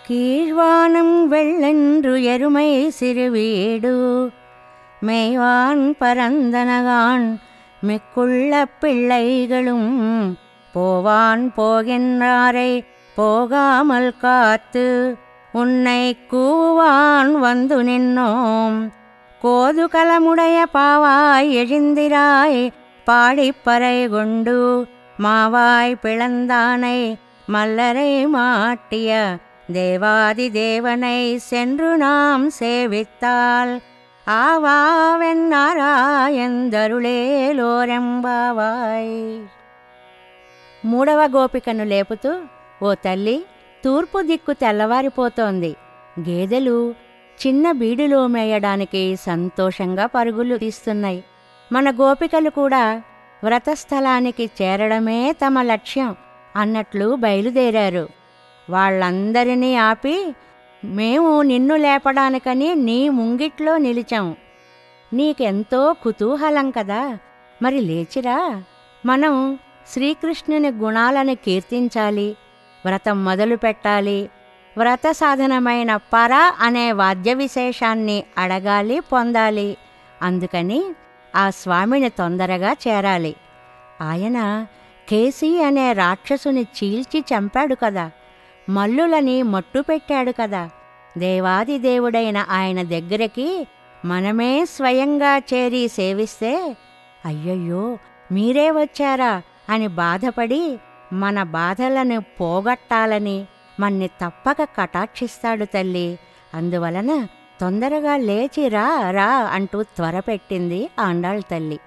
கீழ்வானம் வெள்ளென்று எருமை சிறுவீடு மேய்வான் பரந்தனகான் மிக்குள்ள பிள்ளைகளும் போவான் போகின்றாரை போகாமல் காத்து உன்னை கூவான் வந்து நின்னோம். கோதுகலமுடைய பாவாய் எழுந்திராய் பாடிப்பறை கொண்டு மாவாய் பிளந்தானை மல்லரை மாட்டிய தேவாதி தேவனை சென்று நாம் சேவித்தால் ఆవావెన్నారాయందరులేలోరెంబావాయ్. మూడవ గోపికను లేపుతూ, ఓ తల్లి, తూర్పు దిక్కు తెల్లవారిపోతోంది. గేదెలు చిన్న బీడులో మేయడానికి సంతోషంగా పరుగులు తీస్తున్నాయి. మన గోపికలు కూడా వ్రతస్థలానికి చేరడమే తమ లక్ష్యం అన్నట్లు బయలుదేరారు. వాళ్ళందరినీ ఆపి, మేము నిన్ను లేపడానికని నీ ముంగిట్లో నిలిచాం. నీకెంతో కుతూహలం కదా, మరి లేచిరా. మనం శ్రీకృష్ణుని గుణాలను కీర్తించాలి, వ్రతం మొదలు పెట్టాలి. వ్రత సాధనమైన పర అనే వాద్య విశేషాన్ని అడగాలి, పొందాలి. అందుకని ఆ స్వామిని తొందరగా చేరాలి. ఆయన కేసీ అనే రాక్షసుని చీల్చి చంపాడు కదా, మల్లులని మట్టు పెట్టాడు కదా. దేవాది దేవుడైన ఆయన దగ్గరికి మనమే స్వయంగా చేరి సేవిస్తే, అయ్యయ్యో మీరే వచ్చారా అని బాధపడి మన బాధలను పోగొట్టాలని మన్ని తప్పక కటాక్షిస్తాడు తల్లి. అందువలన తొందరగా లేచి రా రా అంటూ త్వరపెట్టింది ఆండాళ్ తల్లి.